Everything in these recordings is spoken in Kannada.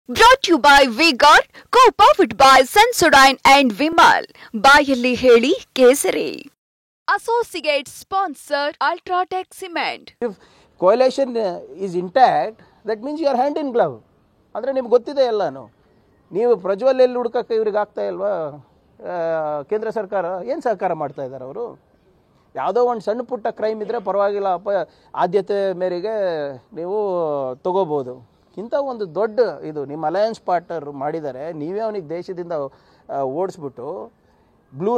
Brought to you by V-Guard, co-powered by Sensodyne and Vimal. ಬಾಯಲ್ಲಿ ಹೇಳಿ ಕೇಸರಿ. Associate sponsor Ultratech Cement. If coalition is intact, that means you are hand in glove. ಅಂದರೆ ನಿಮ್ಗೆ ಗೊತ್ತಿದೆ ಎಲ್ಲಾನು. ನೀವು ಪ್ರಜ್ವಲ್ ಎಲ್ಲಿ ಹುಡುಕಕ್ಕೆ ಇವ್ರಿಗೆ ಆಗ್ತಾ ಇಲ್ವಾ? ಕೇಂದ್ರ ಸರ್ಕಾರ ಏನು ಸಹಕಾರ ಮಾಡ್ತಾ ಇದ್ದಾರೆ ಅವರು? ಯಾವುದೋ ಒಂದು ಸಣ್ಣ ಪುಟ್ಟ ಕ್ರೈಮ್ ಇದ್ದರೆ ಪರವಾಗಿಲ್ಲ ಆದ್ಯತೆ ಮೇರೆಗೆ ನೀವು ತಗೋಬೋದು. ಇಂಥ ಒಂದು ದೊಡ್ಡ ಇದು ನಿಮ್ಮ ಅಲಯನ್ಸ್ ಪಾರ್ಟ್ನರ್ ಮಾಡಿದ್ದಾರೆ, ನೀವೇ ಅವನಿಗೆ ದೇಶದಿಂದ ಓಡಿಸ್ಬಿಟ್ಟು ಬ್ಲೂ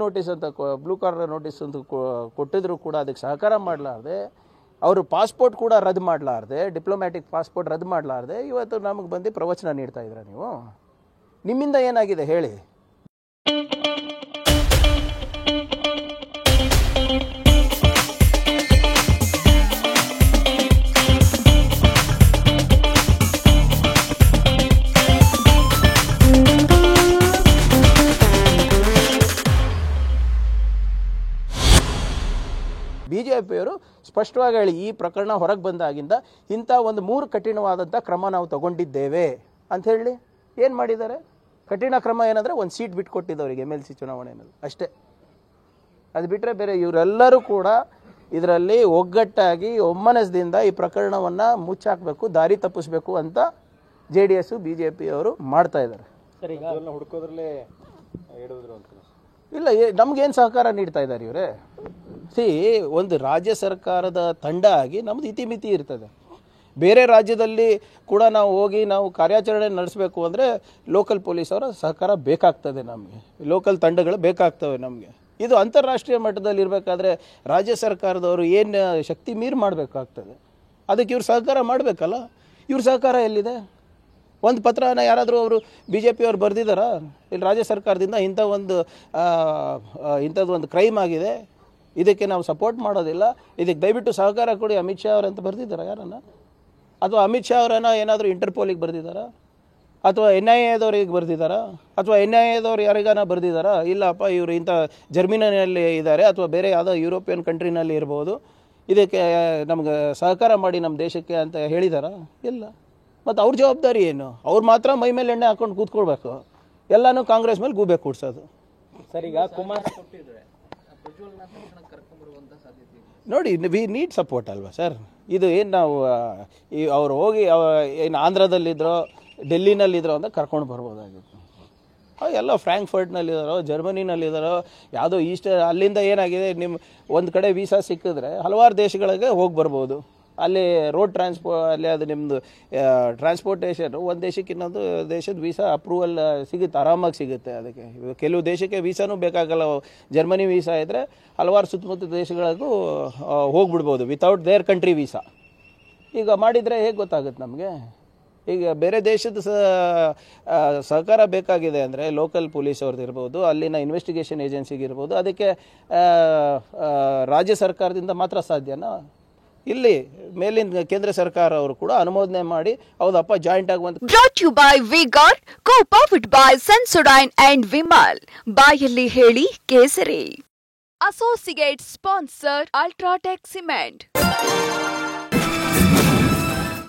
ನೋಟಿಸ್ ಅಂತ ಬ್ಲೂ ಕಾರ್ನರ್ ನೋಟಿಸ್ ಅಂತ ಕೊಟ್ಟಿದ್ರು ಕೂಡ ಅದಕ್ಕೆ ಸಹಕಾರ ಮಾಡಲಾರ್ದೆ, ಅವರು ಪಾಸ್ಪೋರ್ಟ್ ಕೂಡ ರದ್ದು ಮಾಡಲಾರ್ದೆ, ಡಿಪ್ಲೊಮ್ಯಾಟಿಕ್ ಪಾಸ್ಪೋರ್ಟ್ ರದ್ದು ಮಾಡಲಾರ್ದೆ ಇವತ್ತು ನಮಗೆ ಬಂದು ಪ್ರವಚನ ನೀಡ್ತಾ ಇದ್ದೀರಾ ನೀವು? ನಿಮ್ಮಿಂದ ಏನಾಗಿದೆ ಹೇಳಿ? ಬಿಜೆಪಿಯವರು ಸ್ಪಷ್ಟವಾಗಿ ಹೇಳಿ, ಈ ಪ್ರಕರಣ ಹೊರಗೆ ಬಂದಾಗಿಂದ ಇಂಥ ಒಂದು 3 ಕಠಿಣವಾದಂಥ ಕ್ರಮ ನಾವು ತಗೊಂಡಿದ್ದೇವೆ ಅಂತ ಹೇಳಿ ಏನು ಮಾಡಿದ್ದಾರೆ? ಕಠಿಣ ಕ್ರಮ ಏನಂದರೆ ಒಂದು ಸೀಟ್ ಬಿಟ್ಕೊಟ್ಟಿದ್ದವರಿಗೆ MLC ಚುನಾವಣೆಯಲ್ಲಿ ಅಷ್ಟೇ. ಅದು ಬಿಟ್ಟರೆ ಬೇರೆ ಇವರೆಲ್ಲರೂ ಕೂಡ ಇದರಲ್ಲಿ ಒಗ್ಗಟ್ಟಾಗಿ ಒಮ್ಮನಸ್ದಿಂದ ಈ ಪ್ರಕರಣವನ್ನು ಮುಚ್ಚಾಕಬೇಕು, ದಾರಿ ತಪ್ಪಿಸ್ಬೇಕು ಅಂತ JDS BJPಯವರು ಮಾಡ್ತಾ ಇದ್ದಾರೆ. ಹುಡುಕೋದ್ರಲ್ಲೇ ಇಲ್ಲ, ನಮಗೇನು ಸಹಕಾರ ನೀಡ್ತಾ ಇದ್ದಾರೆ ಇವರೇ? ಒಂದು ರಾಜ್ಯ ಸರ್ಕಾರದ ತಂಡ ಆಗಿ ನಮ್ಮದು ಇತಿಮಿತಿ ಇರ್ತದೆ. ಬೇರೆ ರಾಜ್ಯದಲ್ಲಿ ಕೂಡ ನಾವು ಹೋಗಿ ನಾವು ಕಾರ್ಯಾಚರಣೆ ನಡೆಸಬೇಕು ಅಂದರೆ ಲೋಕಲ್ ಪೊಲೀಸ್ ಅವರ ಸಹಕಾರ ಬೇಕಾಗ್ತದೆ, ನಮಗೆ ಲೋಕಲ್ ತಂಡಗಳು ಬೇಕಾಗ್ತವೆ ನಮಗೆ. ಇದು ಅಂತಾರಾಷ್ಟ್ರೀಯ ಮಟ್ಟದಲ್ಲಿ ಇರಬೇಕಾದ್ರೆ ರಾಜ್ಯ ಸರ್ಕಾರದವರು ಏನು ಶಕ್ತಿ ಮೀರಿ ಮಾಡಬೇಕಾಗ್ತದೆ, ಅದಕ್ಕೆ ಇವ್ರು ಸಹಕಾರ ಮಾಡಬೇಕಲ್ಲ. ಇವ್ರ ಸಹಕಾರ ಎಲ್ಲಿದೆ? ಒಂದು ಪತ್ರನ ಯಾರಾದರೂ ಅವರು BJPಯವ್ರು ಬರೆದಿದ್ದಾರಾ? ಇಲ್ಲಿ ರಾಜ್ಯ ಸರ್ಕಾರದಿಂದ ಇಂಥದ್ದು ಒಂದು ಕ್ರೈಮ್ ಆಗಿದೆ, ಇದಕ್ಕೆ ನಾವು ಸಪೋರ್ಟ್ ಮಾಡೋದಿಲ್ಲ, ಇದಕ್ಕೆ ದಯವಿಟ್ಟು ಸಹಕಾರ ಕೊಡಿ ಅಮಿತ್ ಶಾ ಅವರಂತ ಬರೆದಿದ್ದಾರಾ ಯಾರನ್ನ? ಅಥವಾ ಅಮಿತ್ ಶಾ ಅವರನ್ನ ಏನಾದರೂ ಇಂಟರ್ಪೋಲಿಗೆ ಬರೆದಿದ್ದಾರಾ? ಅಥವಾ NIAದವ್ರಿಗೆ ಬರೆದಿದ್ದಾರಾ? ಅಥವಾ NIAದವ್ರು ಯಾರಿಗಾನ ಬರೆದಿದ್ದಾರಾ? ಇಲ್ಲಪ್ಪ ಇವರು ಇಂಥ ಜರ್ಮನಿಯಲ್ಲಿ ಇದ್ದಾರೆ ಅಥವಾ ಬೇರೆ ಯಾವುದೋ ಯುರೋಪಿಯನ್ ಕಂಟ್ರಿನಲ್ಲಿ ಇರ್ಬೋದು, ಇದಕ್ಕೆ ನಮ್ಗೆ ಸಹಕಾರ ಮಾಡಿ ನಮ್ಮ ದೇಶಕ್ಕೆ ಅಂತ ಹೇಳಿದಾರಾ? ಇಲ್ಲ. ಮತ್ತು ಅವ್ರ ಜವಾಬ್ದಾರಿ ಏನು? ಅವ್ರು ಮಾತ್ರ ಮೈ ಮೇಲೆ ಎಣ್ಣೆ ಹಾಕೊಂಡು ಕೂತ್ಕೊಳ್ಬೇಕು, ಎಲ್ಲನೂ ಕಾಂಗ್ರೆಸ್ ಮೇಲೆ ಗೂಬೆ ಕೂಡ್ಸೋದು. ಸರ್, ಈಗ ಕುಮಾರ್ ನೋಡಿ, ವಿ ನೀಡ್ ಸಪೋರ್ಟ್ ಅಲ್ವಾ ಸರ್? ಇದು ಏನು ನಾವು ಅವ್ರು ಹೋಗಿ ಏನು ಆಂಧ್ರದಲ್ಲಿದ್ದರೋ ಡೆಲ್ಲಿನಲ್ಲಿದ್ದರೋ ಅಂತ ಕರ್ಕೊಂಡು ಬರ್ಬೋದಾಗಿತ್ತು. ಎಲ್ಲ ಫ್ರಾಂಕ್ಫರ್ಟ್ನಲ್ಲಿದ್ದಾರೋ ಜರ್ಮನಿನಲ್ಲಿದ್ದಾರೋ ಯಾವುದೋ ಅಲ್ಲಿಂದ ಏನಾಗಿದೆ, ನಿಮ್ಮ ಒಂದು ಕಡೆ ವೀಸಾ ಸಿಕ್ಕಿದ್ರೆ ಹಲವಾರು ದೇಶಗಳಿಗೆ ಹೋಗಿ ಬರ್ಬೋದು. ಅಲ್ಲಿ ರೋಡ್ ಅಲ್ಲಿ ಅದು ನಿಮ್ಮದು ಟ್ರಾನ್ಸ್ಪೋರ್ಟೇಷನ್ ಒಂದು ದೇಶಕ್ಕೆ ಇನ್ನೊಂದು ದೇಶದ ವೀಸಾ ಅಪ್ರೂವಲ್ ಸಿಗುತ್ತೆ, ಆರಾಮಾಗಿ ಸಿಗುತ್ತೆ. ಅದಕ್ಕೆ ಕೆಲವು ದೇಶಕ್ಕೆ ವೀಸಾನೂ ಬೇಕಾಗಲ್ಲ. ಜರ್ಮನಿ ವೀಸಾ ಇದ್ದರೆ ಹಲವಾರು ಸುತ್ತಮುತ್ತ ದೇಶಗಳಿಗೂ ಹೋಗ್ಬಿಡ್ಬೋದು ವಿತೌಟ್ ದೇರ್ ಕಂಟ್ರಿ ವೀಸಾ. ಈಗ ಮಾಡಿದರೆ ಹೇಗೆ ಗೊತ್ತಾಗುತ್ತೆ ನಮಗೆ? ಈಗ ಬೇರೆ ದೇಶದ ಸಹಕಾರ ಬೇಕಾಗಿದೆ ಅಂದರೆ ಲೋಕಲ್ ಪೊಲೀಸ್ ಅವ್ರದ್ದು ಇರ್ಬೋದು, ಅಲ್ಲಿನ ಇನ್ವೆಸ್ಟಿಗೇಷನ್ ಏಜೆನ್ಸಿಗೆ ಇರ್ಬೋದು, ಅದಕ್ಕೆ ರಾಜ್ಯ ಸರ್ಕಾರದಿಂದ ಮಾತ್ರ ಸಾಧ್ಯನಾ? ಇಲ್ಲಿ ಮೇಲಿನ ಕೇಂದ್ರ ಸರ್ಕಾರ ಅವರು ಕೂಡ ಅನುಮೋದನೆ ಮಾಡಿ ಹೌದಪ್ಪ ಜಾಯಿಂಟ್ ಆಗುವಂತ. Brought to you by V-Guard, co-powered by Sensodyne and Vimal. ಬಾಯಲ್ಲಿ ಹೇಳಿ ಕೇಸರಿ. Associate sponsor Ultratech Cement.